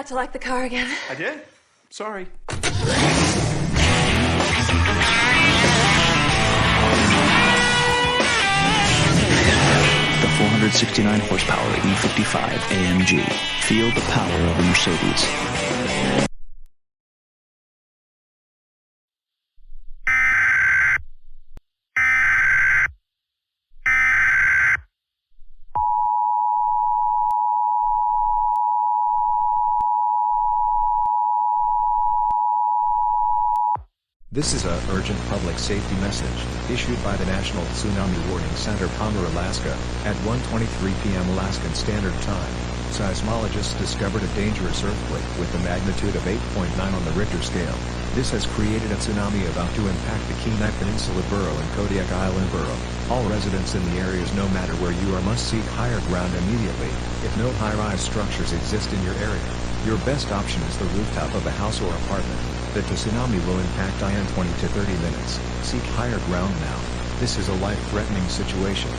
forgot to lock the car again. I did? Sorry. The 469 horsepower E55 AMG. Feel the power of a Mercedes. This is a urgent public safety message, issued by the National Tsunami Warning Center, Palmer, Alaska, at 1:23 p.m. Alaskan Standard Time. Seismologists discovered a dangerous earthquake with a magnitude of 8.9 on the Richter scale. This has created a tsunami about to impact the Kenai Peninsula Borough and Kodiak Island Borough. All residents in the areas, no matter where you are, must seek higher ground immediately. If no high-rise structures exist in your area, your best option is the rooftop of a house or apartment. The tsunami will impact in 20 to 30 minutes. Seek higher ground now. This is a life-threatening situation.